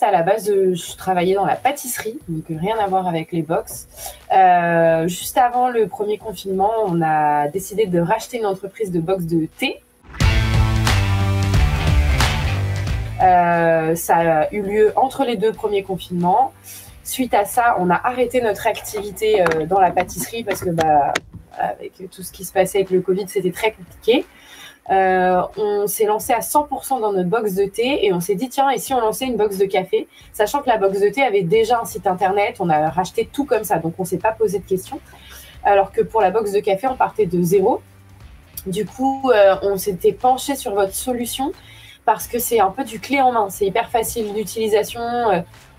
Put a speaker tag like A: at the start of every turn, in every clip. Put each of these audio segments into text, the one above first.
A: À la base, je travaillais dans la pâtisserie, donc rien à voir avec les box. Juste avant le premier confinement, on a décidé de racheter une entreprise de box de thé. Ça a eu lieu entre les deux premiers confinements. Suite à ça, on a arrêté notre activité dans la pâtisserie parce que avec tout ce qui se passait avec le Covid, c'était très compliqué. On s'est lancé à 100% dans notre box de thé et on s'est dit tiens, et si on lançait une box de café, sachant que la box de thé avait déjà un site internet, on a racheté tout comme ça, donc on s'est pas posé de questions, alors que pour la box de café on partait de zéro. Du coup on s'était penché sur votre solution parce que c'est un peu du clé en main, c'est hyper facile d'utilisation.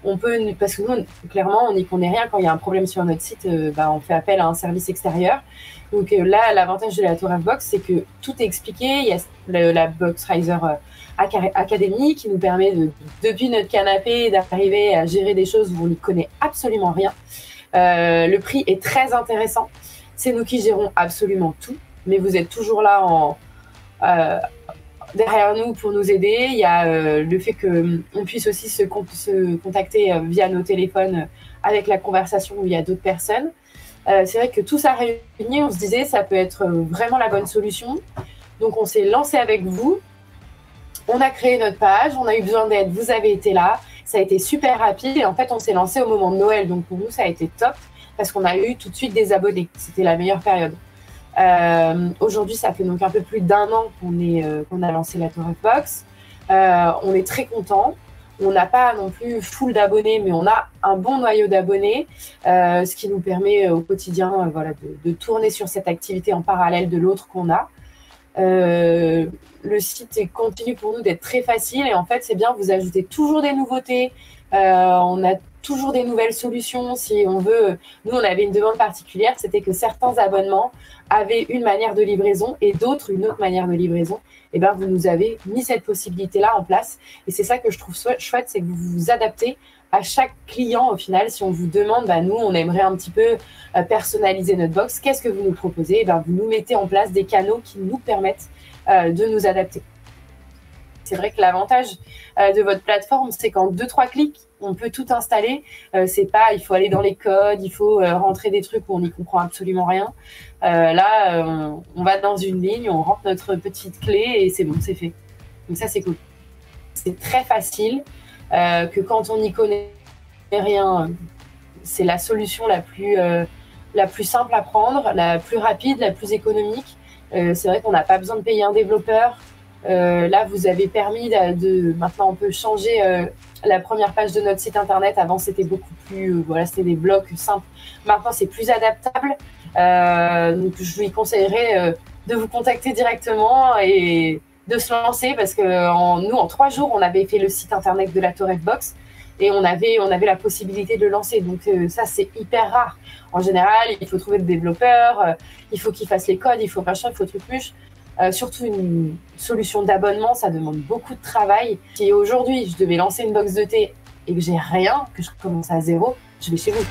A: On peut, parce que nous, clairement, on n'y connaît rien. Quand il y a un problème sur notre site, on fait appel à un service extérieur. Donc là, l'avantage de la Toref Box, c'est que tout est expliqué. Il y a la Boxriser Academy qui nous permet, depuis notre canapé, d'arriver à gérer des choses où on n'y connaît absolument rien. Le prix est très intéressant. C'est nous qui gérons absolument tout, mais vous êtes toujours là derrière nous pour nous aider. Il y a le fait qu'on puisse aussi se contacter via nos téléphones avec la conversation où il y a d'autres personnes. C'est vrai que tout ça réuni, on se disait ça peut être vraiment la bonne solution. Donc on s'est lancé avec vous. On a créé notre page, on a eu besoin d'aide, vous avez été là. Ça a été super rapide et en fait on s'est lancé au moment de Noël. Donc pour nous ça a été top parce qu'on a eu tout de suite des abonnés. C'était la meilleure période. Aujourd'hui, ça fait donc un peu plus d'1 an qu'on a lancé la Toref Box. On est très content. On n'a pas non plus full d'abonnés, mais on a un bon noyau d'abonnés, ce qui nous permet au quotidien de tourner sur cette activité en parallèle de l'autre qu'on a. Le site continue pour nous d'être très facile et en fait, c'est bien, vous ajoutez toujours des nouveautés. On a toujours des nouvelles solutions si on veut. Nous, on avait une demande particulière, c'était que certains abonnements avaient une manière de livraison et d'autres une autre manière de livraison. Et bien, vous nous avez mis cette possibilité-là en place. Et c'est ça que je trouve chouette, c'est que vous vous adaptez à chaque client au final. Si on vous demande, nous, on aimerait un petit peu personnaliser notre box, qu'est-ce que vous nous proposez? Vous nous mettez en place des canaux qui nous permettent de nous adapter. C'est vrai que l'avantage de votre plateforme, c'est qu'en 2-3 clics, on peut tout installer. C'est pas, il faut aller dans les codes, il faut rentrer des trucs où on n'y comprend absolument rien. On va dans une ligne, on rentre notre petite clé et c'est bon, c'est fait. Donc ça, c'est cool. C'est très facile, que quand on n'y connaît rien, c'est la solution la plus simple à prendre, la plus rapide, la plus économique. C'est vrai qu'on n'a pas besoin de payer un développeur. Là, vous avez permis maintenant on peut changer la première page de notre site internet. Avant, c'était beaucoup plus, c'était des blocs simples. Maintenant, c'est plus adaptable. Donc, je lui conseillerais de vous contacter directement et de se lancer parce que nous, en 3 jours, on avait fait le site internet de la Toref Box et on avait la possibilité de le lancer. Donc, ça, c'est hyper rare. En général, il faut trouver le développeur, il faut qu'il fasse les codes, il faut machin, il faut truc. Surtout une solution d'abonnement, ça demande beaucoup de travail. Si aujourd'hui je devais lancer une box de thé et que j'ai rien, que je commence à zéro, je vais chez vous.